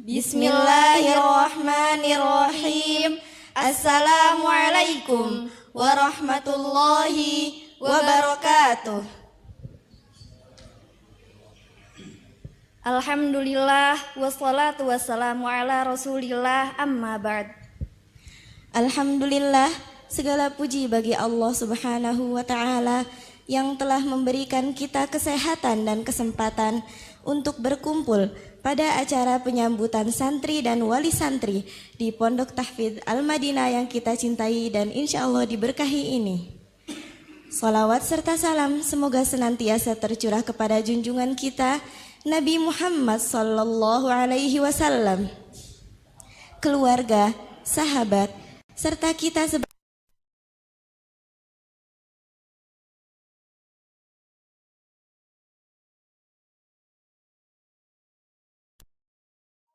Bismillahirrahmanirrahim. Assalamualaikum warahmatullahi wabarakatuh. Alhamdulillah wassalatu wassalamu ala Rasulillah, amma ba'd. Alhamdulillah, segala puji bagi Allah Subhanahu wa taala yang telah memberikan kita kesehatan dan kesempatan untuk berkumpul pada acara penyambutan santri dan wali santri di Pondok Tahfidz Al-Madinah yang kita cintai dan insya Allah diberkahi ini. Salawat serta salam semoga senantiasa tercurah kepada junjungan kita Nabi Muhammad sallallahu alaihi wasallam, keluarga, sahabat, serta kita sebagai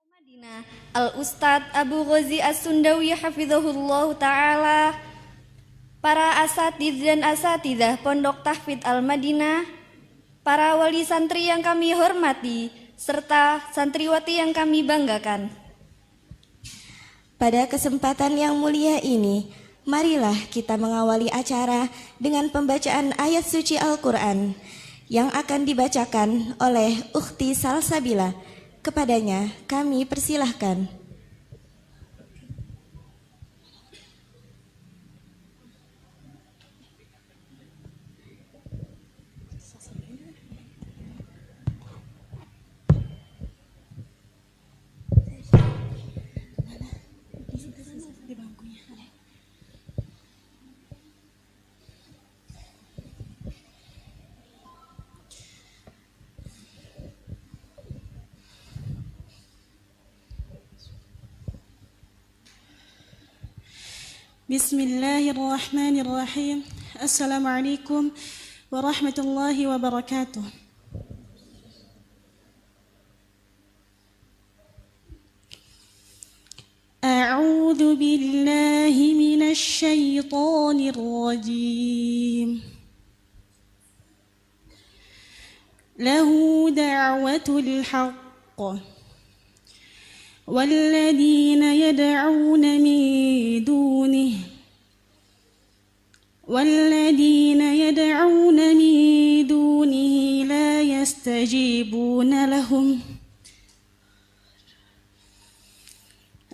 Madinah, Al-Ustadz Abu Ghazi As-Sundawi hafizahullah ta'ala, para asatidz dan asatidzah Pondok Tahfidz Al-Madinah, para wali santri yang kami hormati, serta santriwati yang kami banggakan. Pada kesempatan yang mulia ini, marilah kita mengawali acara dengan pembacaan ayat suci Al-Quran yang akan dibacakan oleh Ukhti Salsabila. Kepadanya kami persilahkan. Bismillahirrahmanirrahim. Assalamualaikum warahmatullahi wabarakatuh. A'udzu billahi minasy syaithanir rajim. Lahu da'watul haqq والذين يدعون من دونه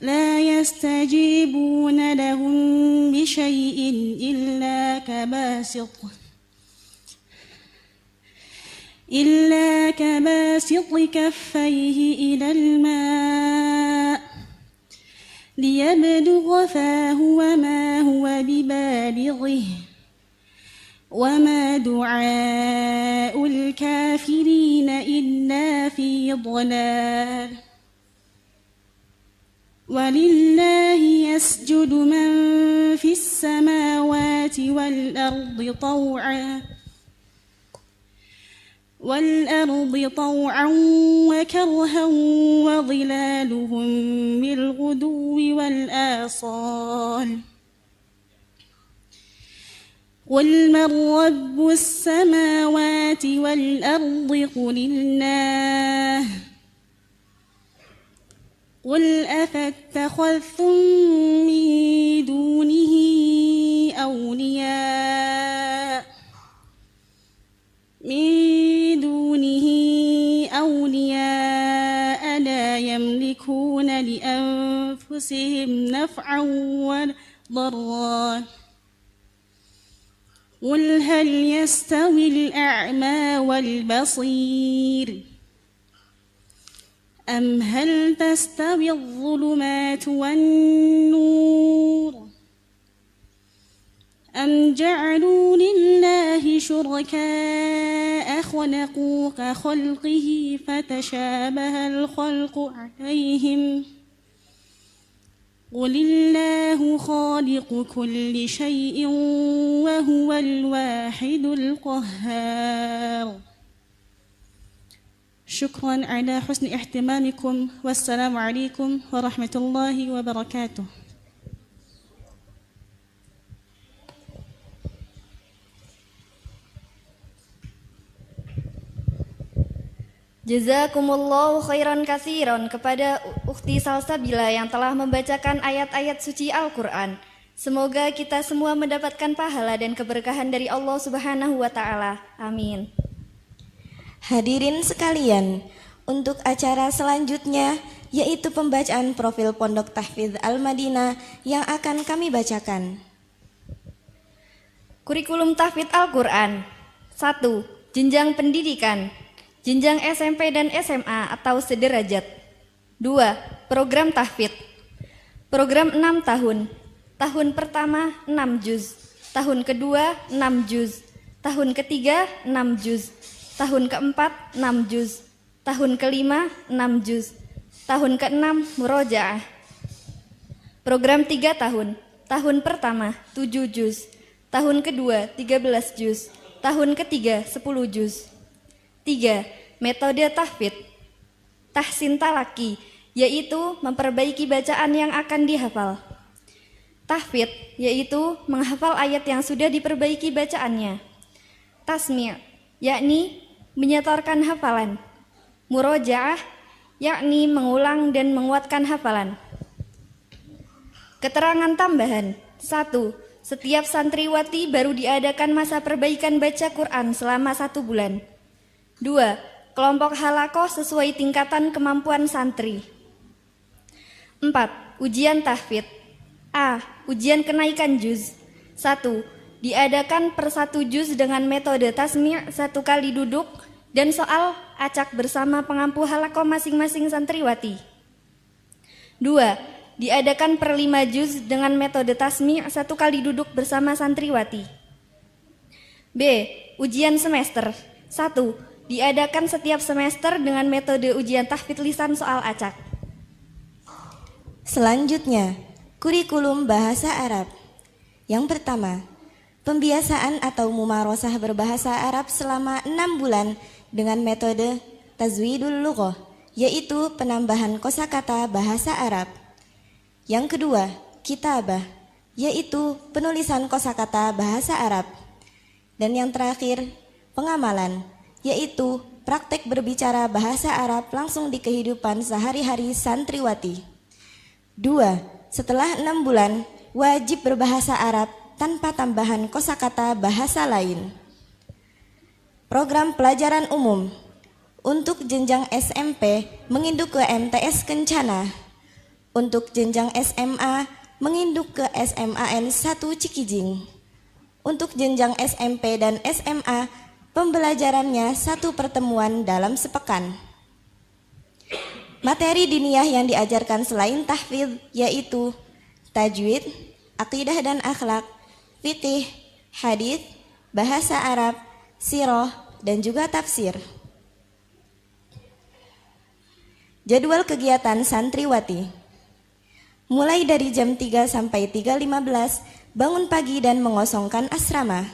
لا يستجيبون لهم بشيء إلا كباسط كفيه إلى الماء ليبلغ فاه وما هو ببالغه وما دعاء الكافرين إلا في ضلال ولله يسجد من في السماوات والأرض طوعا وكرها وظلالهم بالغدو والآصال قل من رب السماوات والأرض قل الله قل أفاتخذتم من دونه أولياء لا يملكون لأنفسهم نفعا ولا ضرا قل هل يستوي الأعمى والبصير أم هل تستوي الظلمات والنور أم جعلوا لله شركاء خلقوا كخلقه فتشابه الخلق عليهم قل الله خالق كل شيء وهو الواحد القهار شكرا على حسن اهتمامكم والسلام عليكم ورحمة الله وبركاته. Jazakumullahu khairan katsiran kepada Ukhti Salsabila yang telah membacakan ayat-ayat suci Al-Quran. Semoga kita semua mendapatkan pahala dan keberkahan dari Allah Subhanahu wa Ta'ala. Amin. Hadirin sekalian, untuk acara selanjutnya yaitu pembacaan profil Pondok Tahfidz Al-Madinah yang akan kami bacakan. Kurikulum Tahfidz Al-Quran. 1. Jenjang pendidikan. Jenjang SMP dan SMA atau sederajat. 2. Program tahfidz. Program 6 tahun. Tahun pertama 6 juz. Tahun kedua 6 juz. Tahun ketiga 6 juz. Tahun keempat 6 juz. Tahun kelima 6 juz. Tahun keenam murojaah. Program 3 tahun. Tahun pertama 7 juz. Tahun kedua 13 juz. Tahun ketiga 10 juz. 3. Metode tahfidz. Tahsin talaki, yaitu memperbaiki bacaan yang akan dihafal. Tahfidz, yaitu menghafal ayat yang sudah diperbaiki bacaannya. Tasmi', yakni menyetorkan hafalan. Murojaah, yakni mengulang dan menguatkan hafalan. Keterangan tambahan. 1. Setiap santriwati baru diadakan masa perbaikan baca Quran selama 1 bulan. 2. Kelompok halakoh sesuai tingkatan kemampuan santri. 4. Ujian tahfidz. A. Ujian kenaikan juz. 1. Diadakan per 1 juz dengan metode tasmi' 1 kali duduk dan soal acak bersama pengampu halakoh masing-masing santriwati. 2. Diadakan per 5 juz dengan metode tasmi' 1 kali duduk bersama santriwati. B. Ujian semester. 1. Diadakan setiap semester dengan metode ujian tahfidz lisan soal acak. Selanjutnya, kurikulum bahasa Arab. Yang pertama, pembiasaan atau mumarosah berbahasa Arab selama 6 bulan dengan metode tazwidul lughah, yaitu penambahan kosakata bahasa Arab. Yang kedua, kitabah, yaitu penulisan kosakata bahasa Arab. Dan yang terakhir, pengamalan, yaitu praktek berbicara bahasa Arab langsung di kehidupan sehari-hari santriwati. 2. Setelah 6 bulan, wajib berbahasa Arab tanpa tambahan kosakata bahasa lain. Program pelajaran umum. Untuk jenjang SMP, menginduk ke MTS Kencana. Untuk jenjang SMA, menginduk ke SMAN 1 Cikijing. Untuk jenjang SMP dan SMA, pembelajarannya 1 pertemuan dalam sepekan. Materi diniyah yang diajarkan selain tahfidz yaitu tajwid, akidah dan akhlak, fiqih, hadis, bahasa Arab, sirah, dan juga tafsir. Jadwal kegiatan santriwati. Mulai dari jam 3 sampai 3.15, bangun pagi dan mengosongkan asrama.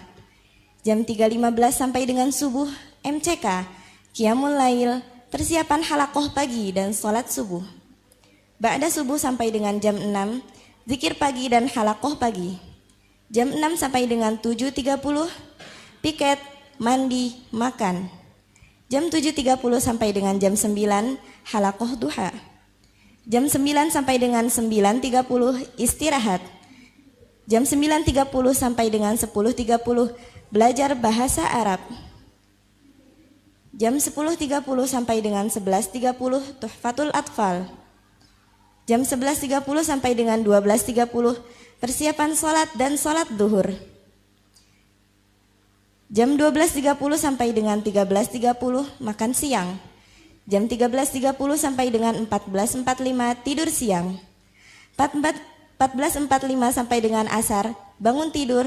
Jam 3.15 sampai dengan subuh, MCK, Qiyamul Lail, persiapan halakoh pagi dan sholat subuh. Ba'da subuh sampai dengan jam 6, zikir pagi dan halakoh pagi. Jam 6 sampai dengan 7.30, piket, mandi, makan. Jam 7.30 sampai dengan jam 9, halakoh duha. Jam 9 sampai dengan 9.30, istirahat. Jam 9.30 sampai dengan 10.30, belajar bahasa Arab. Jam 10.30 sampai dengan 11.30, Tuhfatul Atfal. Jam 11.30 sampai dengan 12.30, persiapan sholat dan sholat duhur. Jam 12.30 sampai dengan 13.30, makan siang. Jam 13.30 sampai dengan 14.45, tidur siang. 14.45 sampai dengan asar, bangun tidur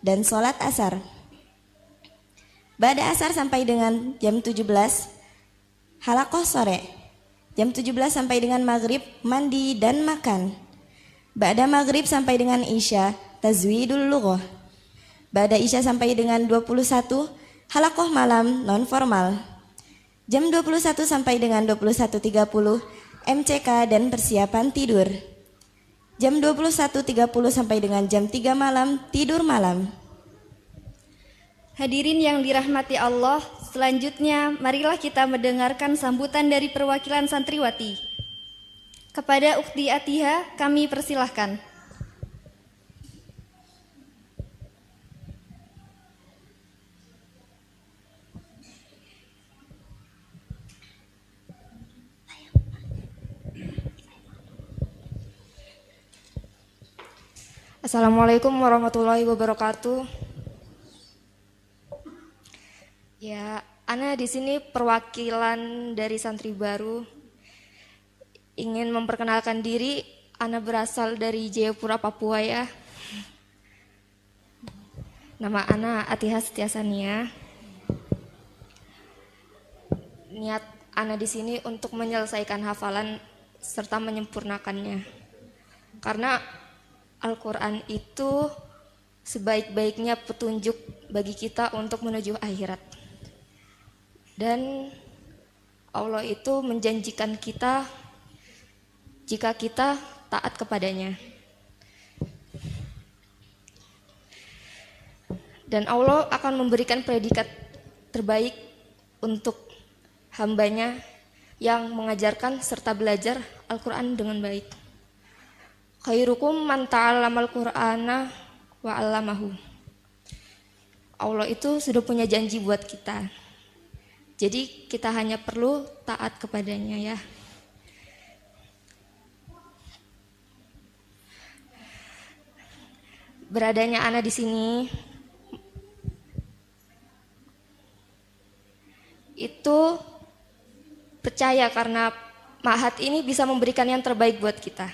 dan sholat asar. Ba'da asar sampai dengan jam 17, halakoh sore. Jam 17 sampai dengan maghrib, mandi dan makan. Ba'da maghrib sampai dengan isya, tazwidul lughah. Ba'da isya sampai dengan 21, halakoh malam non formal. Jam 21 sampai dengan 21.30, MCK dan persiapan tidur. Jam 21.30 sampai dengan jam 3 malam, tidur malam. Hadirin yang dirahmati Allah, Selanjutnya, marilah kita mendengarkan sambutan dari perwakilan santriwati. Kepada Ukhti Athiha, kami persilahkan. Assalamualaikum warahmatullahi wabarakatuh. Ya, Ana di sini perwakilan dari santri baru. Ingin memperkenalkan diri, Ana berasal dari Jayapura, Papua ya. Nama Ana Athiha Setiasania. Niat Ana di sini untuk menyelesaikan hafalan serta menyempurnakannya. Karena Al-Quran itu sebaik-baiknya petunjuk bagi kita untuk menuju akhirat. Dan Allah itu menjanjikan kita jika kita taat kepadanya. Dan Allah akan memberikan predikat terbaik untuk hambanya yang mengajarkan serta belajar Al-Quran dengan baik. Khairukum man ta'allamal Qur'ana wa 'allamahu. Allah itu sudah punya janji buat kita. Jadi kita hanya perlu taat kepadanya ya. Beradanya Ana di sini itu percaya karena Ma'had ini bisa memberikan yang terbaik buat kita.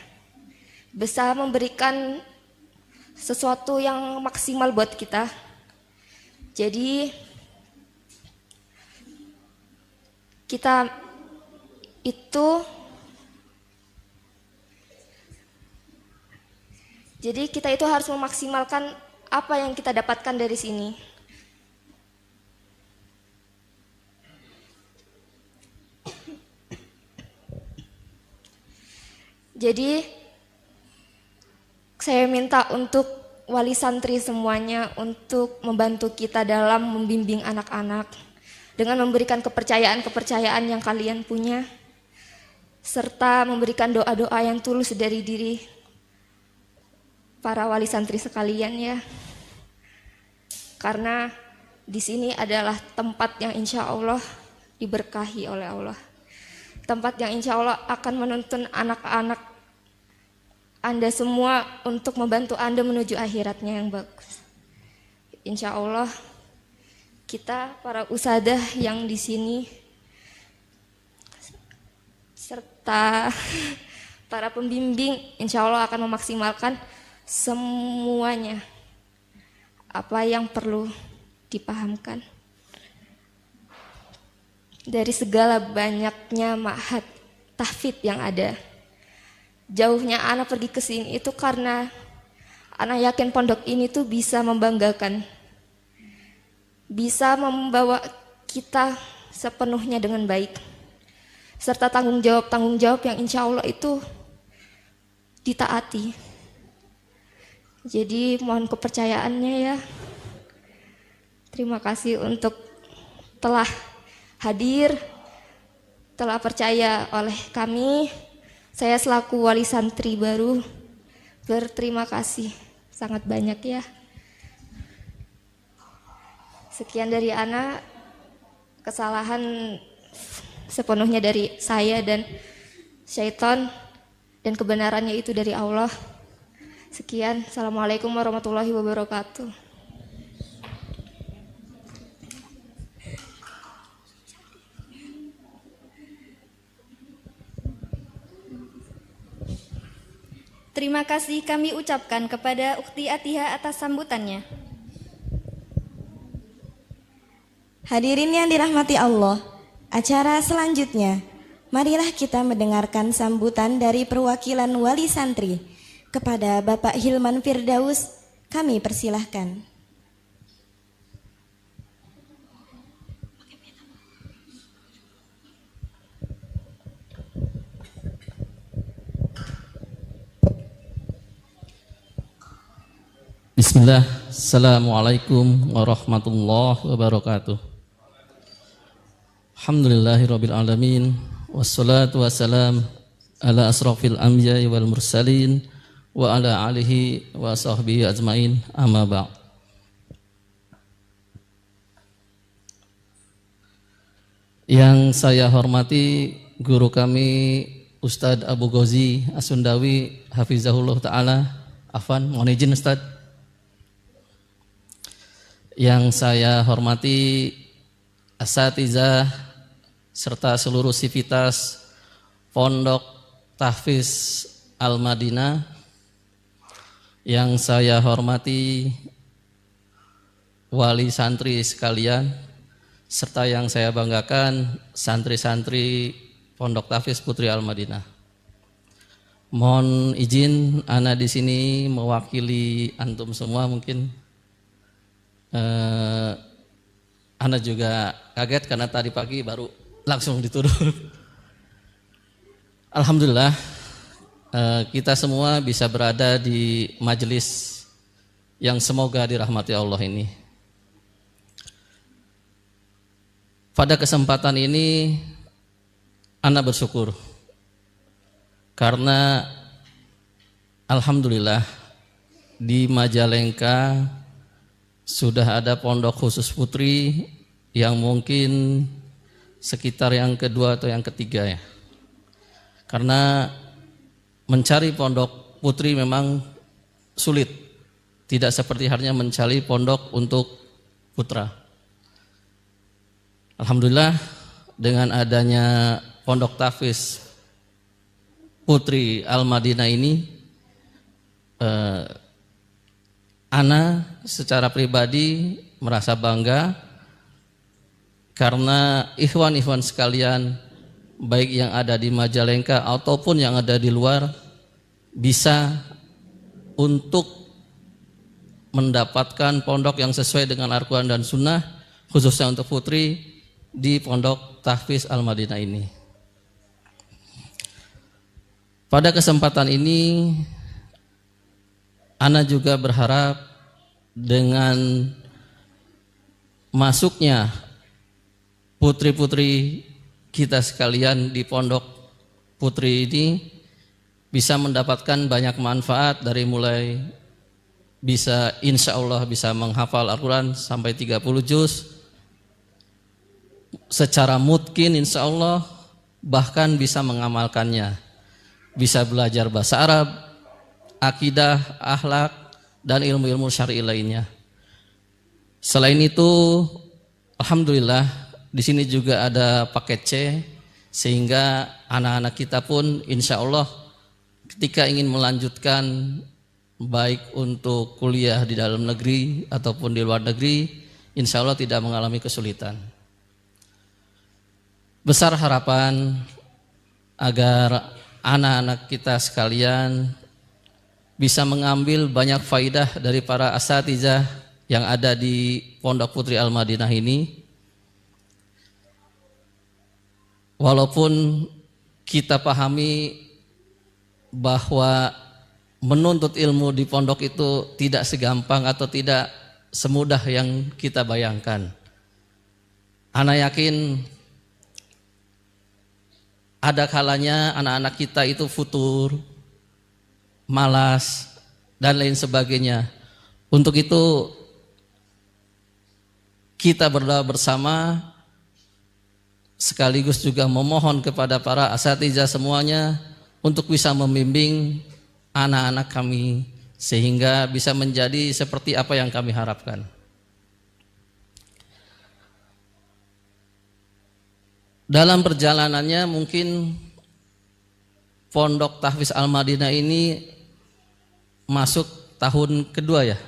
Bisa memberikan sesuatu yang maksimal buat kita. Jadi kita itu harus memaksimalkan apa yang kita dapatkan dari sini. Jadi saya minta untuk wali santri semuanya untuk membantu kita dalam membimbing anak-anak dengan memberikan kepercayaan-kepercayaan yang kalian punya serta memberikan doa-doa yang tulus dari diri para wali santri sekalian ya. Karena di sini adalah tempat yang insya Allah diberkahi oleh Allah. Tempat yang insya Allah akan menuntun anak-anak Anda semua untuk membantu Anda menuju akhiratnya yang bagus. Insya Allah kita para usadah yang di sini serta para pembimbing insya Allah akan memaksimalkan semuanya apa yang perlu dipahamkan dari segala banyaknya ma'had tahfidz yang ada. Jauhnya Ana pergi ke sini itu karena Ana yakin pondok ini tuh bisa membanggakan, bisa membawa kita sepenuhnya dengan baik, serta tanggung jawab yang insya Allah itu ditaati. Jadi mohon kepercayaannya ya. Terima kasih untuk telah hadir, telah percaya oleh kami. Saya selaku wali santri baru berterima kasih sangat banyak ya. Sekian dari Ana, kesalahan sepenuhnya dari saya dan syaitan dan kebenarannya itu dari Allah. Sekian, Assalamualaikum warahmatullahi wabarakatuh. Terima kasih kami ucapkan kepada Ukhti Athiha atas sambutannya. Hadirin yang dirahmati Allah, acara selanjutnya, marilah kita mendengarkan sambutan dari perwakilan wali santri. Kepada Bapak Hilman Firdaus, kami persilahkan. Bismillah, Assalamualaikum warahmatullahi wabarakatuh. Alhamdulillahirabbil alamin wassalatu wassalam ala asrafil anbiya'i wal mursalin wa ala alihi wa sahbihi ajmain amma ba'd. Yang saya hormati guru kami Ustadz Abu Ghozi Asundawi hafizahullah ta'ala. Afwan, mohon izin Ustadz. Yang saya hormati asatizah serta seluruh sivitas Pondok Tahfiz Al-Madinah. Yang saya hormati wali santri sekalian, serta yang saya banggakan santri-santri Pondok Tahfiz Putri Al-Madinah. Mohon izin ana di sini mewakili antum semua mungkin. Ana juga kaget karena tadi pagi baru langsung diturun. Alhamdulillah kita semua bisa berada di majelis yang semoga dirahmati Allah ini. Pada kesempatan ini ana bersyukur karena alhamdulillah di Majalengka sudah ada pondok khusus putri yang mungkin sekitar yang kedua atau yang ketiga ya. Karena mencari pondok putri memang sulit. Tidak seperti halnya mencari pondok untuk putra. Alhamdulillah dengan adanya Pondok Tahfiz Putri Al-Madinah ini ana secara pribadi merasa bangga karena ikhwan-ikhwan sekalian baik yang ada di Majalengka ataupun yang ada di luar bisa untuk mendapatkan pondok yang sesuai dengan Al-Quran dan Sunnah khususnya untuk putri di Pondok Tahfiz Al-Madinah ini. Pada kesempatan ini ana juga berharap dengan masuknya putri-putri kita sekalian di pondok putri ini bisa mendapatkan banyak manfaat dari mulai bisa insya Allah bisa menghafal Al-Quran sampai 30 juz secara mungkin insya Allah, bahkan bisa mengamalkannya, bisa belajar bahasa Arab, akidah, akhlak, dan ilmu-ilmu syar'i lainnya. Selain itu, alhamdulillah di sini juga ada paket C, sehingga anak-anak kita pun insya Allah ketika ingin melanjutkan baik untuk kuliah di dalam negeri ataupun di luar negeri, insya Allah tidak mengalami kesulitan. Besar harapan agar anak-anak kita sekalian bisa mengambil banyak faidah dari para asatizah yang ada di Pondok Putri Al-Madinah ini. Walaupun kita pahami bahwa menuntut ilmu di pondok itu tidak segampang atau tidak semudah yang kita bayangkan. Ana yakin ada kalanya anak-anak kita itu futur, malas, dan lain sebagainya. Untuk itu kita berdoa bersama sekaligus juga memohon kepada para asatizah semuanya untuk bisa membimbing anak-anak kami sehingga bisa menjadi seperti apa yang kami harapkan. Dalam perjalanannya mungkin Pondok Tahfiz Al-Madinah ini masuk tahun kedua ya.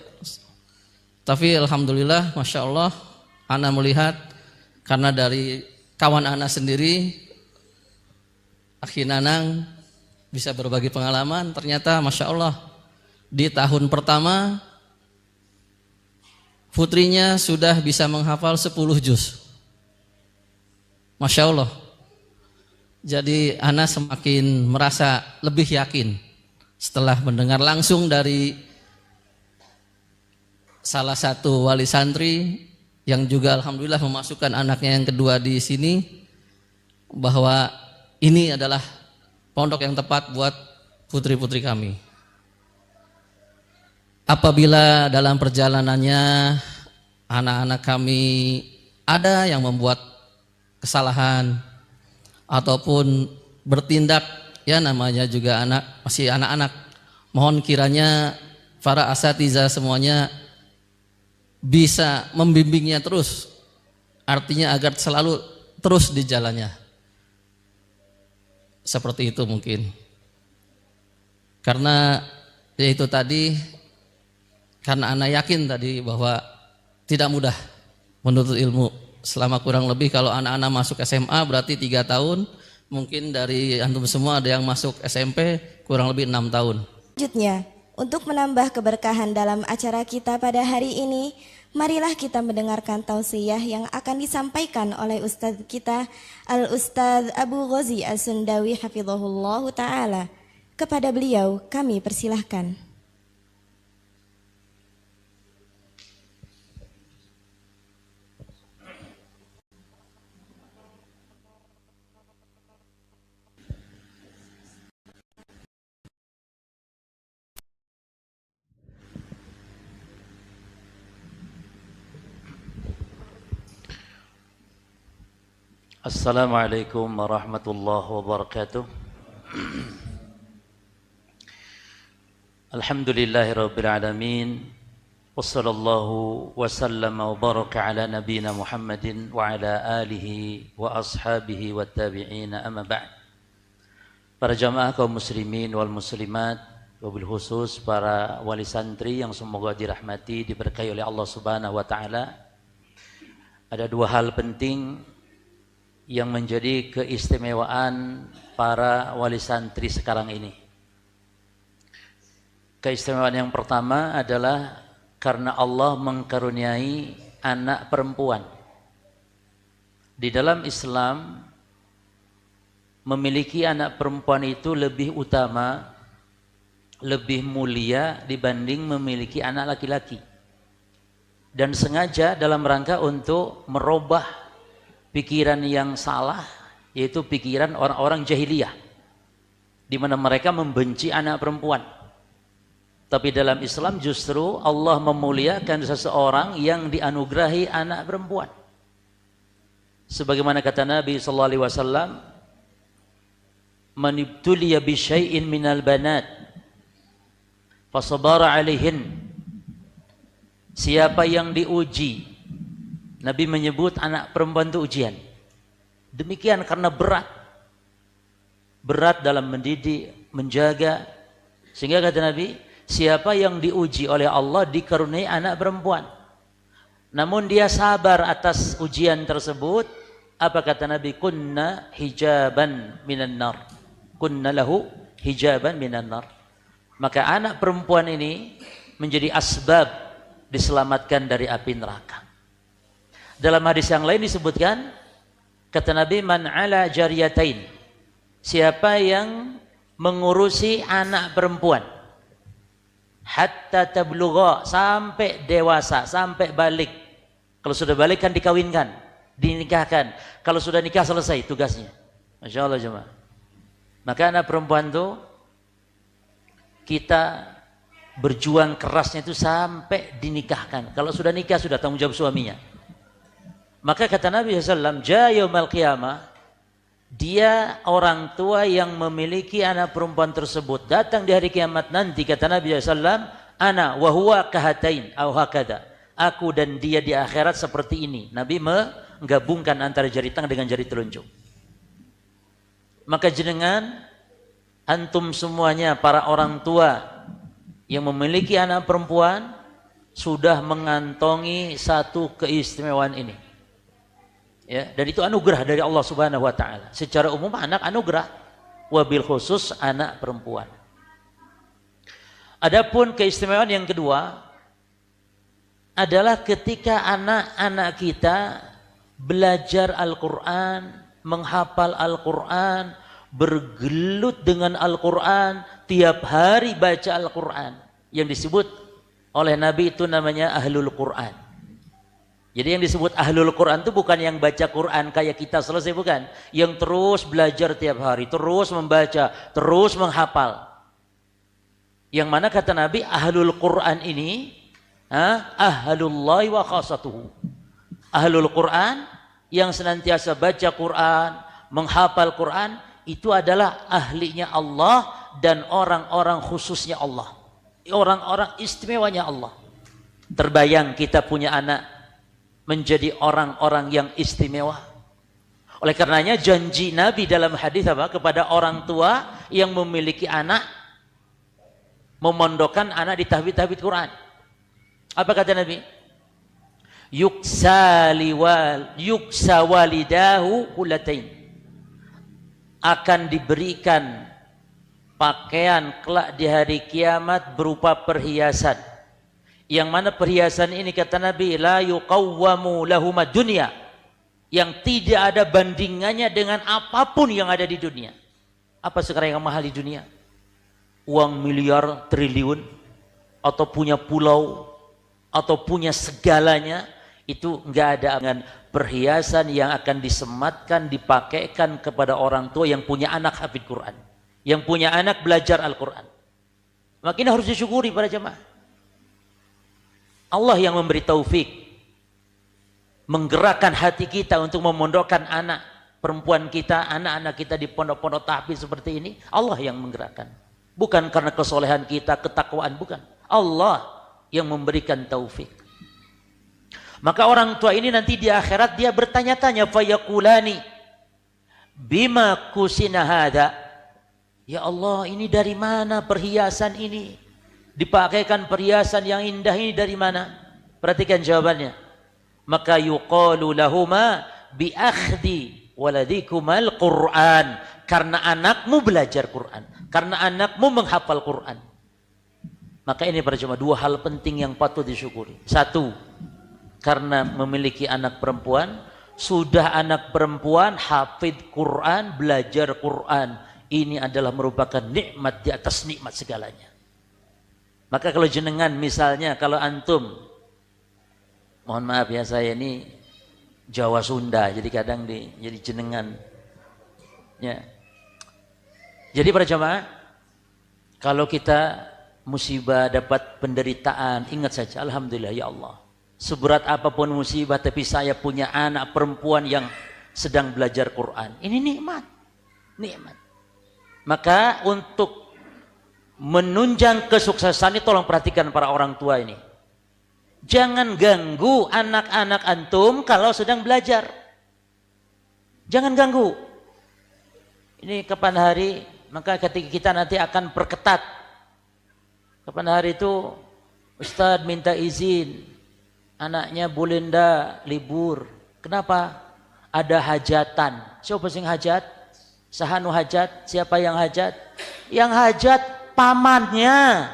Tapi alhamdulillah, masya Allah, ana melihat karena dari kawan ana sendiri, Akhi Nanang bisa berbagi pengalaman. Ternyata masya Allah di tahun pertama putrinya sudah bisa menghafal 10 juz. Masya Allah. Jadi ana semakin merasa lebih yakin setelah mendengar langsung dari salah satu wali santri yang juga alhamdulillah memasukkan anaknya yang kedua di sini. bahwa ini adalah pondok yang tepat buat putri-putri kami. Apabila dalam perjalanannya anak-anak kami ada yang membuat kesalahan ataupun bertindak, ya namanya juga masih anak-anak, mohon kiranya para asatidzah semuanya bisa membimbingnya terus, artinya agar selalu terus di jalannya. Seperti itu mungkin. Karena yaitu tadi, karena anak yakin tadi bahwa tidak mudah menuntut ilmu. Selama kurang lebih kalau anak-anak masuk SMA berarti 3 tahun. Mungkin dari antum semua ada yang masuk SMP kurang lebih 6 tahun. Selanjutnya, untuk menambah keberkahan dalam acara kita pada hari ini, marilah kita mendengarkan tausiah yang akan disampaikan oleh Ustadz kita, Al-Ustadz Abu Ghazi As-Sundawi hafizahullah ta'ala. Kepada beliau kami persilahkan. Assalamualaikum warahmatullahi wabarakatuh. Alhamdulillahirabbil alamin. Wassallallahu wasallama wa baraka ala nabiyyina Muhammadin wa ala alihi wa ashabihi wat tabi'in, amma ba'd. Para jamaah kaum muslimin wal muslimat, wabil khusus para wali santri yang semoga dirahmati, diberkahi oleh Allah Subhanahu wa taala. Ada 2 hal penting yang menjadi keistimewaan para wali santri sekarang ini. Keistimewaan yang pertama adalah karena Allah mengkaruniai anak perempuan. Di dalam Islam, memiliki anak perempuan itu lebih utama, lebih mulia dibanding memiliki anak laki-laki. Dan sengaja dalam rangka untuk merubah pikiran yang salah, yaitu pikiran orang-orang jahiliyah, di mana mereka membenci anak perempuan. Tapi dalam Islam justru Allah memuliakan seseorang yang dianugerahi anak perempuan. Sebagaimana kata Nabi sallallahu alaihi wasallam, "Man ibtuliya bi syai'in minal banat fasabara 'alaihin." Siapa yang diuji, Nabi menyebut anak perempuan itu ujian. Demikian karena berat dalam mendidik, menjaga. Sehingga kata Nabi, siapa yang diuji oleh Allah dikaruniai anak perempuan, namun dia sabar atas ujian tersebut, apa kata Nabi? Kunna hijaban minan nar. Kunna lahu hijaban minan nar. Maka anak perempuan ini menjadi asbab diselamatkan dari api neraka. Dalam hadis yang lain disebutkan, kata Nabi, man ala jariyatain, siapa yang mengurusi anak perempuan hatta tablugha, sampai dewasa, sampai balik. Kalau sudah balik kan dikawinkan, dinikahkan. Kalau sudah nikah selesai tugasnya. Masya Allah jemaah. Maka anak perempuan itu kita berjuang kerasnya itu sampai dinikahkan. Kalau sudah nikah sudah tanggung jawab suaminya. Maka kata Nabi SAW, ja yaumal qiyamah, dia orang tua yang memiliki anak perempuan tersebut datang di hari kiamat nanti, kata Nabi SAW, ana wa huwa kahatain au hakada, aku dan dia di akhirat seperti ini. Nabi menggabungkan antara jari tangan dengan jari telunjuk. Maka jenengan, antum semuanya para orang tua yang memiliki anak perempuan sudah mengantongi satu keistimewaan ini. Ya, dan itu anugerah dari Allah Subhanahu wa taala. Secara umum anak anugerah, wabil khusus anak perempuan. Adapun keistimewaan yang kedua adalah ketika anak-anak kita belajar Al-Qur'an, menghafal Al-Qur'an, bergelut dengan Al-Qur'an, tiap hari baca Al-Qur'an. Yang disebut oleh Nabi itu namanya ahlul Qur'an. Jadi yang disebut ahlul Quran itu bukan yang baca Quran kayak kita selesai, bukan. Yang terus belajar tiap hari, terus membaca, terus menghafal. Yang mana kata Nabi, ahlul Quran ini ahlullahi wa khasatuhu. Ahlul Quran yang senantiasa baca Quran, menghafal Quran, itu adalah ahlinya Allah dan orang-orang khususnya Allah. Orang-orang istimewanya Allah. Terbayang kita punya anak menjadi orang-orang yang istimewa. Oleh karenanya janji Nabi dalam hadis apa? Kepada orang tua yang memiliki anak, memondokkan anak di tahfidz Quran. Apa kata Nabi? Yuksa walidahu kulatain. Akan diberikan pakaian kelak di hari kiamat berupa perhiasan. Yang mana perhiasan ini kata Nabi, la yuqawwamu lahumad dunya, yang tidak ada bandingannya dengan apapun yang ada di dunia. Apa sekarang yang mahal di dunia? Uang miliar triliun, atau punya pulau, atau punya segalanya, itu enggak ada dengan perhiasan yang akan disematkan, dipakaikan kepada orang tua yang punya anak hafid Quran, yang punya anak belajar Al-Quran. Makin harus disyukuri para jemaah. Allah yang memberi taufik, menggerakkan hati kita untuk memondokkan anak perempuan kita, anak-anak kita di pondok-pondok tahfidz seperti ini. Allah yang menggerakkan, bukan karena kesolehan kita, ketakwaan, bukan. Allah yang memberikan taufik. Maka orang tua ini nanti di akhirat dia bertanya-tanya, fayaqulani bima kusina hadza. Ya Allah, ini dari mana perhiasan ini? Dipakaikan perhiasan yang indah ini dari mana? Perhatikan jawabannya. Maka yuqalu lahuma bi akhdi waladikumal Quran. Karena anakmu belajar Quran, karena anakmu menghafal Quran. Maka ini para jemaah, dua hal penting yang patut disyukuri. Satu, karena memiliki anak perempuan, sudah anak perempuan hafid Quran, belajar Quran. Ini adalah merupakan nikmat di atas nikmat segalanya. Maka kalau jenengan misalnya, kalau antum, mohon maaf ya, saya ini Jawa Sunda, jadi kadang jadi jenengan. Ya. Jadi para jemaah, kalau kita musibah, dapat penderitaan, ingat saja, alhamdulillah ya Allah. Seberat apapun musibah, tapi saya punya anak perempuan yang sedang belajar Quran. Ini nikmat. Nikmat. Maka untuk menunjang kesuksesan ini, tolong perhatikan para orang tua ini. Jangan ganggu anak-anak antum kalau sedang belajar. Jangan ganggu. Ini kapan hari, maka ketika kita nanti akan perketat. Kapan hari itu Ustadz minta izin, anaknya boleh ndak libur. Kenapa? Ada hajatan. Siapa sing hajat? Sahanu hajat. Siapa yang hajat? Yang hajat pamannya.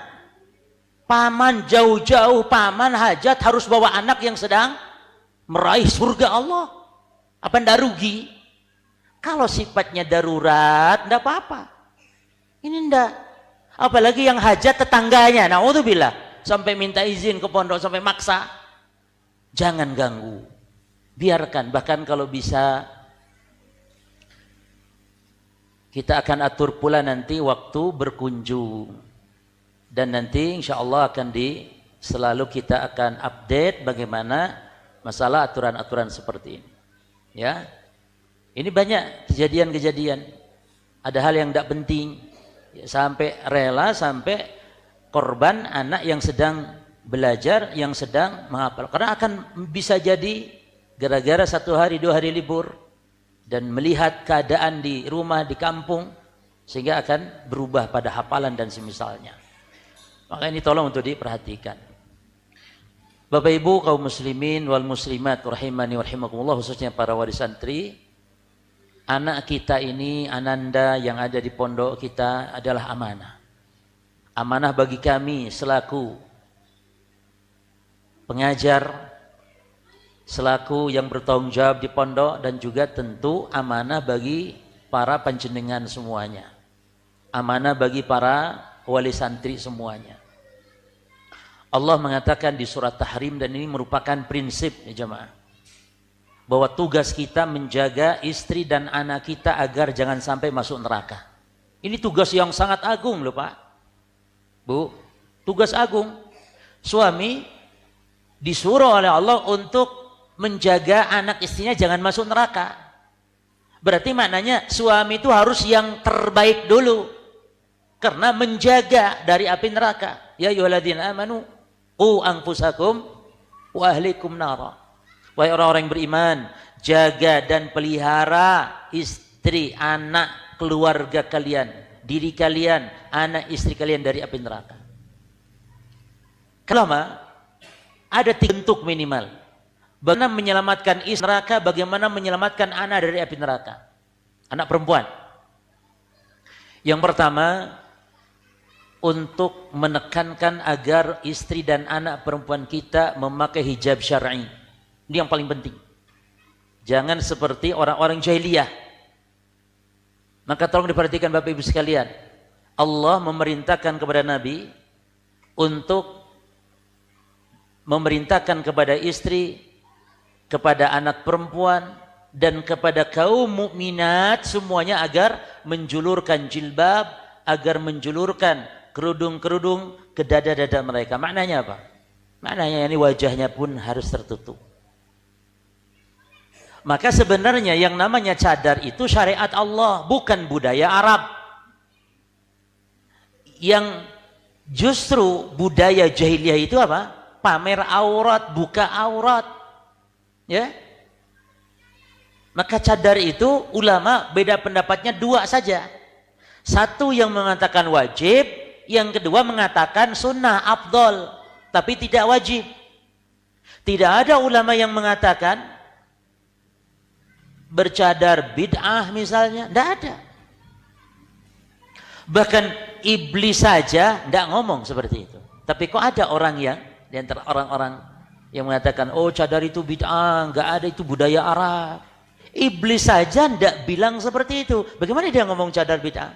Paman jauh-jauh, paman hajat harus bawa anak yang sedang meraih surga Allah. Apa ndak rugi? Kalau sifatnya darurat, ndak apa-apa. Ini ndak. Apalagi yang hajat tetangganya, naudzubillah, sampai minta izin ke pondok, sampai maksa. Jangan ganggu. Biarkan, bahkan kalau bisa kita akan atur pula nanti waktu berkunjung. Dan nanti insya Allah akan selalu kita akan update bagaimana masalah aturan-aturan seperti ini. Ya, ini banyak kejadian-kejadian. Ada hal yang tidak penting, ya, sampai rela, sampai korban anak yang sedang belajar, yang sedang menghafal. Karena akan bisa jadi gara-gara 1 hari 2 hari libur dan melihat keadaan di rumah, di kampung, sehingga akan berubah pada hafalan dan semisalnya. Maka ini tolong untuk diperhatikan. Bapak Ibu kaum muslimin wal muslimat rahimani wa rahimakumullah, khususnya para wali santri, anak kita ini, ananda yang ada di pondok kita adalah amanah. Amanah bagi kami selaku pengajar, selaku yang bertanggung jawab di pondok, dan juga tentu amanah bagi para panjenengan semuanya. Amanah bagi para wali santri semuanya. Allah mengatakan di surat Tahrim, dan ini merupakan prinsip ya jemaah. bahwa tugas kita menjaga istri dan anak kita agar jangan sampai masuk neraka. Ini tugas yang sangat agung loh Pak. Bu, tugas agung. Suami disuruh oleh Allah untuk menjaga anak istrinya jangan masuk neraka. Berarti maknanya suami itu harus yang terbaik dulu. Karena menjaga dari api neraka. Ya ayyuhalladzina amanu qu anfusakum wa ahlikum nara. Wahai orang-orang yang beriman, jaga dan pelihara istri, anak, keluarga kalian, diri kalian, anak istri kalian dari api neraka. Kelama, ada 3 bentuk minimal. Bagaimana menyelamatkan istri neraka, bagaimana menyelamatkan anak dari api neraka. Anak perempuan. Yang pertama, untuk menekankan agar istri dan anak perempuan kita memakai hijab syar'i. Ini yang paling penting. Jangan seperti orang-orang jahiliyah. Maka tolong diperhatikan Bapak Ibu sekalian. Allah memerintahkan kepada Nabi untuk memerintahkan kepada istri, kepada anak perempuan, dan kepada kaum mukminat semuanya agar menjulurkan jilbab, agar menjulurkan kerudung-kerudung ke dada-dada mereka. Maknanya apa? Maknanya ini wajahnya pun harus tertutup. Maka sebenarnya yang namanya cadar itu syariat Allah, bukan budaya Arab. Yang justru budaya jahiliyah itu apa? Pamer aurat, buka aurat. Ya. Maka cadar itu ulama beda pendapatnya 2 saja. Satu yang mengatakan wajib, yang kedua mengatakan sunnah, afdol, tapi tidak wajib. Tidak ada ulama yang mengatakan bercadar bid'ah misalnya, tidak ada. Bahkan iblis saja tidak ngomong seperti itu. Tapi kok ada orang yang di antara orang-orang yang mengatakan oh cadar itu bid'ah, nggak ada, itu budaya Arab. Iblis saja tidak bilang seperti itu. Bagaimana dia ngomong cadar bid'ah?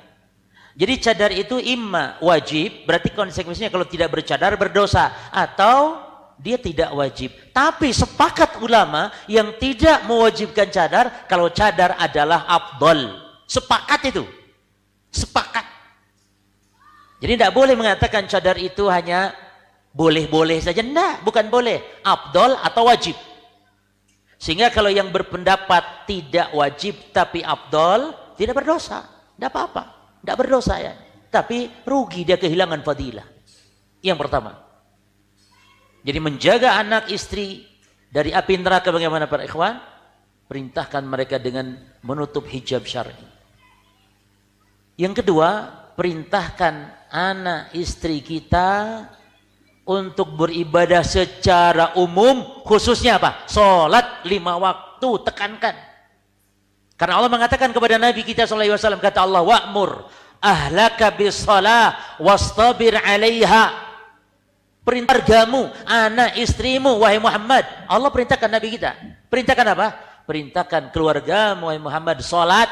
Jadi cadar itu imma wajib, berarti konsekuensinya kalau tidak bercadar berdosa, atau dia tidak wajib. Tapi sepakat ulama yang tidak mewajibkan cadar kalau cadar adalah afdol. Sepakat itu. Sepakat. Jadi tidak boleh mengatakan cadar itu hanya boleh-boleh saja. Tidak, bukan boleh. Afdol atau wajib. Sehingga kalau yang berpendapat tidak wajib tapi afdol, tidak berdosa. Tidak apa-apa. Tidak berdosa ya. Tapi rugi, dia kehilangan fadilah. Yang pertama. Jadi menjaga anak istri dari api neraka bagaimana para ikhwan? Perintahkan mereka dengan menutup hijab syar'i. Yang kedua, perintahkan anak istri kita untuk beribadah secara umum, khususnya apa? Salat 5 waktu, tekankan. Karena Allah mengatakan kepada Nabi kita SAW, kata Allah, wa'mur ahlaka bis-shalah wastabir 'alaiha. Perintahmu, anak istrimu, wahai Muhammad. Allah perintahkan Nabi kita. Perintahkan apa? Perintahkan keluargamu, wahai Muhammad, salat,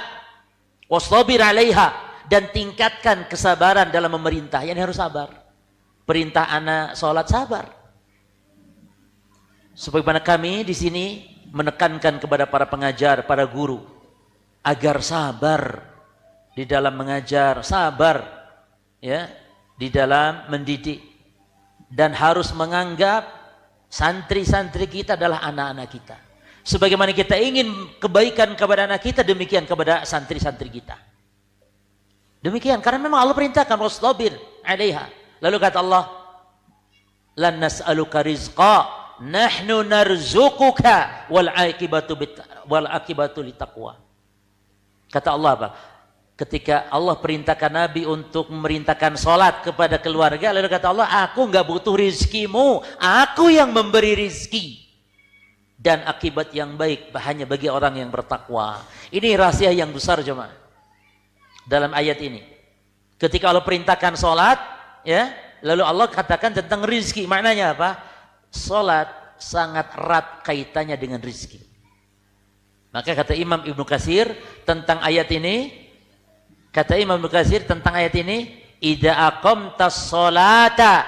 wastabir 'alaiha, dan tingkatkan kesabaran dalam memerintah. Yani harus sabar. Perintah anak salat, sabar. Sebagaimana kami di sini menekankan kepada para pengajar, para guru, agar sabar di dalam mengajar, sabar ya di dalam mendidik. Dan harus menganggap santri-santri kita adalah anak-anak kita. Sebagaimana kita ingin kebaikan kepada anak kita, demikian kepada santri-santri kita. Demikian, karena memang Allah perintahkan wastabir 'alaiha. Lalu kata Allah, lan nas'aluka rizqa, nahnu narzuquka wal aqibatu littaqwa. Kata Allah apa? Ketika Allah perintahkan Nabi untuk memerintahkan sholat kepada keluarga, lalu kata Allah, aku nggak butuh rizkimu, aku yang memberi rizki. Dan akibat yang baik hanya bagi orang yang bertakwa. Ini rahasia yang besar jemaah. Dalam ayat ini. Ketika Allah perintahkan sholat, ya, lalu Allah katakan tentang rizki. Maknanya apa? Sholat sangat erat kaitannya dengan rizki. Maka kata Imam Ibnu Katsir tentang ayat ini, kata Imam Ibnu Katsir tentang ayat ini, idza aqamtas sholata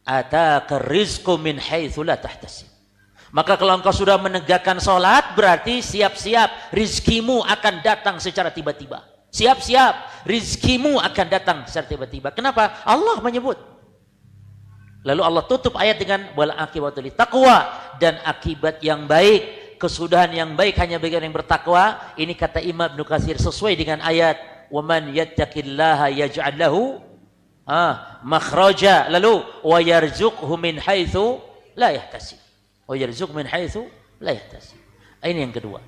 ataka rizqu min haitsu la tahtasib. Maka kalau engkau sudah menegakkan sholat, berarti siap-siap rizkimu akan datang secara tiba-tiba. Siap-siap rizkimu akan datang secara tiba-tiba. Kenapa? Allah menyebut. Lalu Allah tutup ayat dengan wal akibatul taqwa, dan akibat yang baik, kesudahan yang baik hanya bagi orang yang bertakwa. Ini kata Imam Ibnu Katsir sesuai dengan ayat waman yattaqillaha yaj'al lahu makhraja, lalu wa yarzuqhu min haitsu la yahtasib. Wa yarzuqhu min haitsu la yahtasib. Ini yang kedua.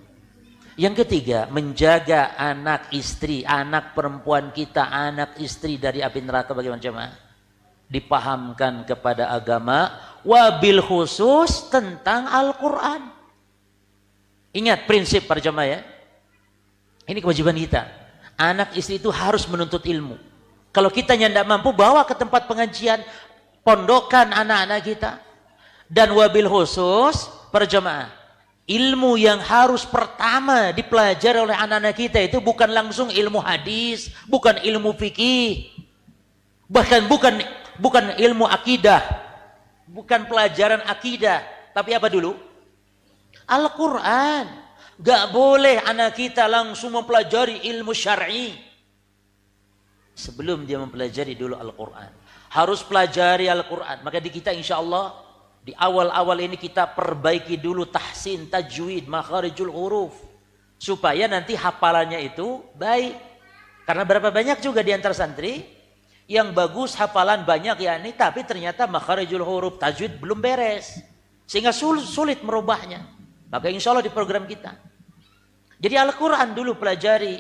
Yang ketiga, menjaga anak istri, anak perempuan kita, anak istri dari api neraka. Bagaimana jemaah? Dipahamkan kepada agama, wabil khusus tentang Al-Quran. Ingat prinsip para jemaah ya. Ini kewajiban kita. Anak istri itu harus menuntut ilmu. Kalau kita tidak mampu, bawa ke tempat pengajian, pondokan anak-anak kita. Dan wabil khusus para jemaah, ilmu yang harus pertama dipelajari oleh anak-anak kita itu bukan langsung ilmu hadis, bukan ilmu fikih, bahkan bukan ilmu akidah, bukan pelajaran akidah, tapi apa dulu? Al-Quran. Gak boleh anak kita langsung mempelajari ilmu syar'i sebelum dia mempelajari dulu Al-Quran. Harus pelajari Al-Quran. Maka di kita insya Allah di awal-awal ini kita perbaiki dulu tahsin, tajwid, makharijul huruf, supaya nanti hafalannya itu baik. Karena berapa banyak juga di antara santri yang bagus hafalan banyak ya ini, tapi ternyata makharijul huruf, tajwid belum beres, sehingga sulit merubahnya. Maka insya Allah di program kita, jadi Al-Quran dulu pelajari.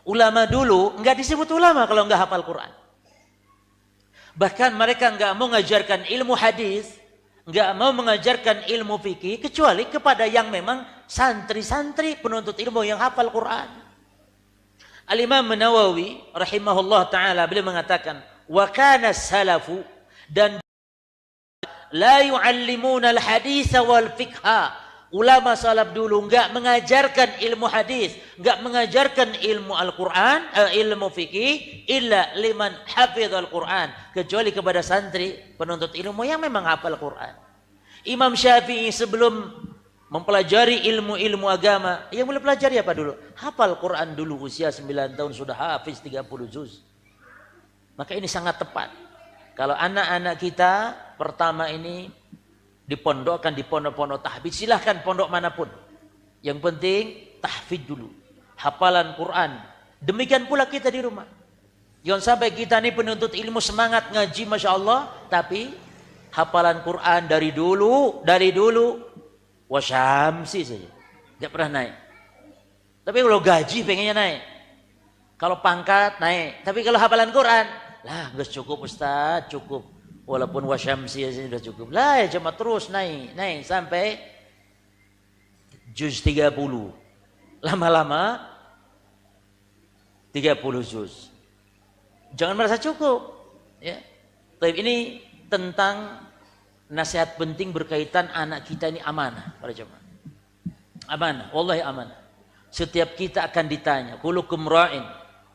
Ulama dulu enggak disebut ulama kalau enggak hafal Quran. Bahkan mereka enggak mau mengajarkan ilmu hadis, enggak mau mengajarkan ilmu fikih kecuali kepada yang memang santri-santri penuntut ilmu yang hafal Quran. Al-Imam Nawawi rahimahullah taala beliau mengatakan, wa kana salafu, dan la yu'allimuna al-hadits wal fiqha. Ulama salaf dulu enggak mengajarkan ilmu hadis, enggak mengajarkan ilmu Al-Quran, ilmu fikih, illa liman hafizal Quran, kecuali kepada santri penuntut ilmu yang memang hafal Quran. Imam Syafi'i sebelum mempelajari ilmu-ilmu agama, yang boleh pelajari apa dulu? Hafal Quran dulu, usia 9 tahun sudah hafiz 30 juz. Maka ini sangat tepat. Kalau anak-anak kita pertama ini dipondokkan di pondok-pondok tahfidz, silahkan pondok manapun. Yang penting tahfidz dulu, hafalan Quran. Demikian pula kita di rumah. Jangan sampai kita ini penuntut ilmu semangat ngaji masya Allah, tapi hafalan Quran dari dulu wasyamsi saja, tidak pernah naik. Tapi kalau gaji pengennya naik, kalau pangkat naik, tapi kalau hafalan Quran, lah nggak cukup Ustaz, cukup. Walaupun wasyamsi sudah cukup. Lah ya cuma terus naik sampai juz 30. Lama-lama 30 juz. Jangan merasa cukup, ya. Tapi ini tentang nasihat penting berkaitan anak kita ini amanah para jemaah. Amanah, wallahi amanah. Setiap kita akan ditanya, kullukum ra'in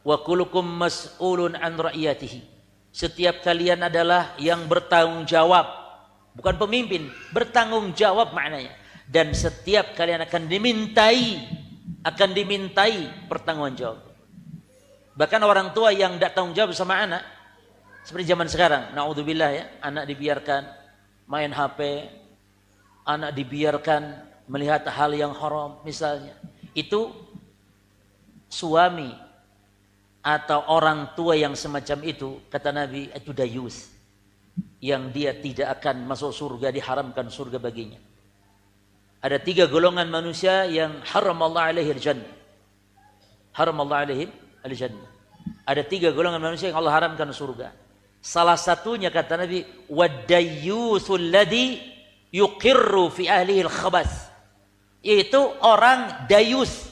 wa kullukum mas'ulun an ra'iyatihi. Setiap kalian adalah yang bertanggung jawab, bukan pemimpin, bertanggung jawab maknanya. Dan setiap kalian akan dimintai pertanggungan jawab. Bahkan orang tua yang tidak tanggung jawab sama anak, seperti zaman sekarang, naudzubillah ya, anak dibiarkan main HP, anak dibiarkan melihat hal yang haram misalnya. Itu suami atau orang tua yang semacam itu, kata Nabi, itu dayus, yang dia tidak akan masuk surga, diharamkan surga baginya. Ada 3 golongan manusia yang haram Allah alaihi al-jannah. Haram Allah alaihi al-jannah. Ada 3 golongan manusia yang Allah haramkan surga. Salah satunya kata Nabi, wad-dayyusul ladzi yuqirru fi ahlihi al-khabath. Yaitu orang dayus.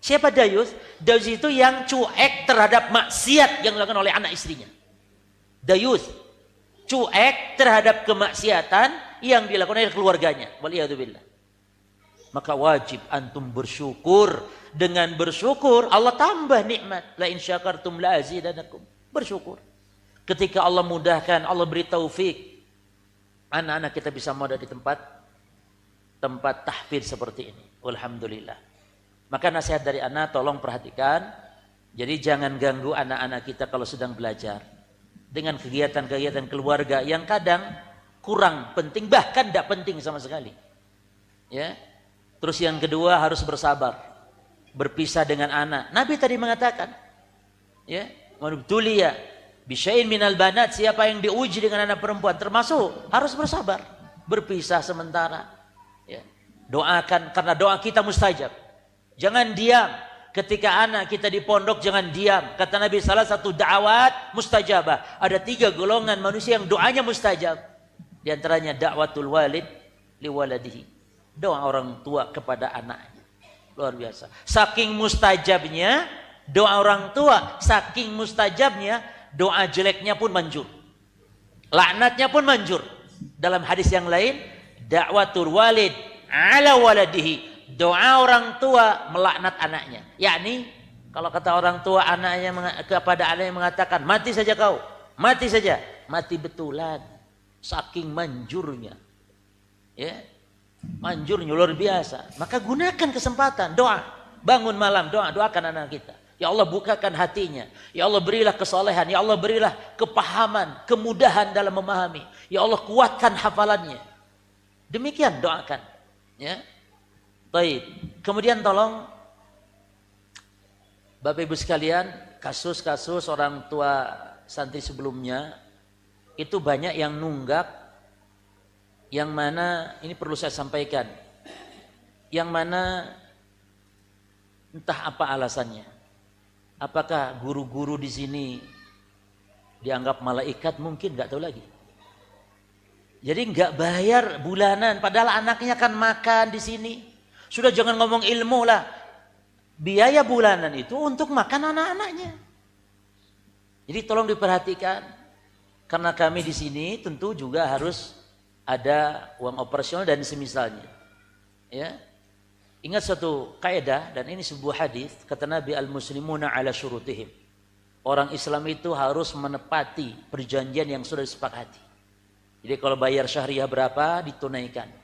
Siapa dayus? Dayus itu yang cuek terhadap maksiat yang dilakukan oleh anak istrinya. Dayus cuek terhadap kemaksiatan yang dilakukan oleh keluarganya. Waliyadzubillah. Maka wajib antum bersyukur. Dengan bersyukur Allah tambah nikmat. La in syakartum la azidanakum. Bersyukur. Ketika Allah mudahkan, Allah beri taufik, anak-anak kita bisa modal di tempat tempat tahfidz seperti ini. Alhamdulillah. Maka nasihat dari ana, tolong perhatikan. Jadi jangan ganggu anak-anak kita kalau sedang belajar dengan kegiatan-kegiatan keluarga yang kadang kurang penting, bahkan tidak penting sama sekali. Ya. Terus yang kedua harus bersabar, berpisah dengan anak. Nabi tadi mengatakan, ya, manubtuliya bisyai'in minal banat, siapa yang diuji dengan anak perempuan termasuk harus bersabar, berpisah sementara. Ya. Doakan, karena doa kita mustajab. Jangan diam. Ketika anak kita di pondok, jangan diam. Kata Nabi, salah satu da'wat mustajabah. Ada 3 golongan manusia yang doanya mustajab. Di antaranya da'watul walid liwaladihi. Doa orang tua kepada anaknya. Luar biasa. Saking mustajabnya doa orang tua, saking mustajabnya doa jeleknya pun manjur. Laknatnya pun manjur. Dalam hadis yang lain, da'watul walid ala waladihi. Doa orang tua melaknat anaknya. Yakni kalau kata orang tua anaknya kepada anaknya mengatakan, mati saja kau, mati saja, mati betulan. Saking manjurnya, ya, manjurnya luar biasa. Maka gunakan kesempatan doa, bangun malam doa, doakan anak kita. Ya Allah bukakan hatinya, ya Allah berilah kesolehan, ya Allah berilah kepahaman, kemudahan dalam memahami. Ya Allah kuatkan hafalannya. Demikian doakan, ya. Baik, kemudian tolong Bapak Ibu sekalian, kasus-kasus orang tua santri sebelumnya itu banyak yang nunggak, yang mana ini perlu saya sampaikan, yang mana entah apa alasannya. Apakah guru-guru di sini dianggap malaikat, mungkin nggak tahu lagi. Jadi nggak bayar bulanan, padahal anaknya kan makan di sini. Sudah jangan ngomong ilmu lah. Biaya bulanan itu untuk makan anak-anaknya. Jadi tolong diperhatikan. Karena kami di sini tentu juga harus ada uang operasional dan semisalnya. Ya. Ingat satu kaidah, dan ini sebuah hadis, kata Nabi, al-muslimuna ala syurutihim. Orang Islam itu harus menepati perjanjian yang sudah disepakati. Jadi kalau bayar syahriah berapa ditunaikan.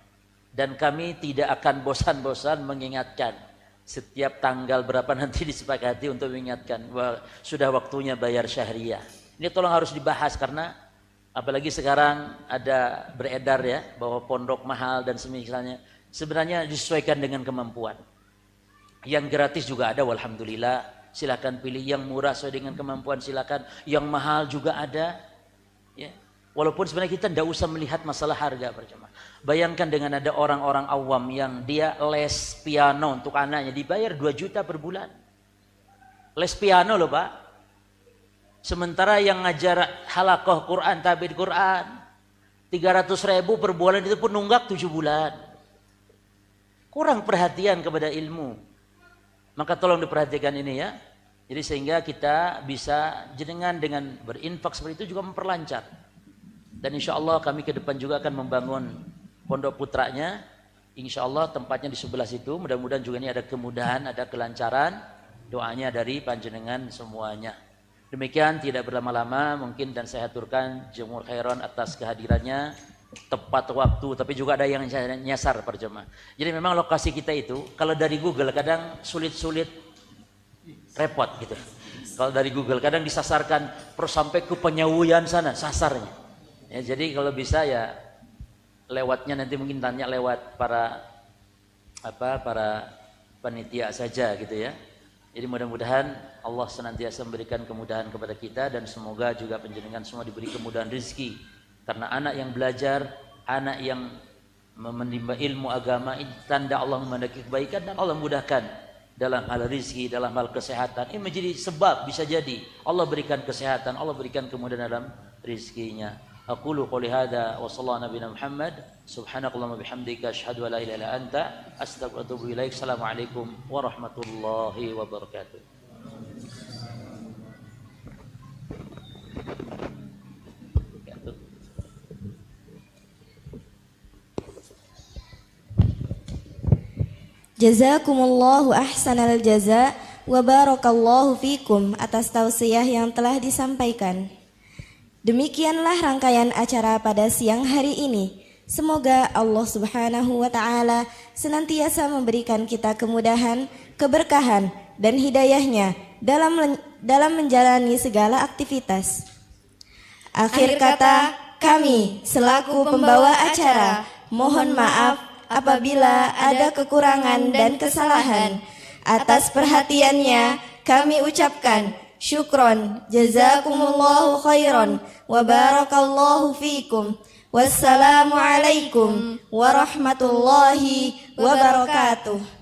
Dan kami tidak akan bosan-bosan mengingatkan setiap tanggal berapa nanti disepakati untuk mengingatkan bahwa sudah waktunya bayar syahriah. Ini tolong harus dibahas karena apalagi sekarang ada beredar ya bahwa pondok mahal dan semisalnya. Sebenarnya disesuaikan dengan kemampuan. Yang gratis juga ada, walhamdulillah. Silakan pilih yang murah sesuai dengan kemampuan, silakan. Yang mahal juga ada. Ya. Walaupun sebenarnya kita tidak usah melihat masalah harga berjamaah. Bayangkan dengan ada orang-orang awam yang dia les piano untuk anaknya dibayar 2 juta per bulan. Les piano loh Pak. Sementara yang ngajar halakoh Quran, tabid Quran 300.000 per bulan itu pun nunggak 7 bulan. Kurang perhatian kepada ilmu. Maka tolong diperhatikan ini ya. Jadi sehingga kita bisa dengan berinfak seperti itu juga memperlancar. Dan insya Allah kami ke depan juga akan membangun pondok putranya. Insya Allah tempatnya di sebelah situ. Mudah-mudahan juga ini ada kemudahan, ada kelancaran. Doanya dari panjenengan semuanya. Demikian tidak berlama-lama mungkin, dan saya haturkan jemur khairan atas kehadirannya. Tepat waktu, tapi juga ada yang nyasar perjemaah. Jadi memang lokasi kita itu kalau dari Google kadang sulit-sulit, repot gitu. Kalau dari Google kadang disasarkan sampai ke Penyawuyan sana sasarnya. Ya, jadi kalau bisa ya lewatnya nanti mungkin tanya lewat para panitia saja gitu ya. Jadi mudah-mudahan Allah senantiasa memberikan kemudahan kepada kita dan semoga juga panjenengan semua diberi kemudahan rezeki. Karena anak yang belajar, anak yang menimba ilmu agama, ini tanda Allah memandaki kebaikan dan Allah mudahkan dalam hal rezeki, dalam hal kesehatan. Ini menjadi sebab bisa jadi Allah berikan kesehatan, Allah berikan kemudahan dalam rezekinya. Aqulu qouli hadza wa sallallahu nabiyana Muhammad subhanakallahumma bihamdika asyhadu an la ilaha illa anta astaghfiruka wa atubu ilaik. Assalamualaikum warahmatullahi wabarakatuh. Jazakumullahu ahsanal jaza wa barakallahu fikum atas tausiah yang telah disampaikan. Demikianlah rangkaian acara pada siang hari ini. Semoga Allah Subhanahu wa taala senantiasa memberikan kita kemudahan, keberkahan dan hidayahnya dalam menjalani segala aktivitas. Akhir kata, kami selaku pembawa acara mohon maaf apabila ada kekurangan dan kesalahan. Atas perhatiannya kami ucapkan syukron, jazakumullahu khairan, wa barakallahu fikum. Wassalamualaikum warahmatullahi wabarakatuh.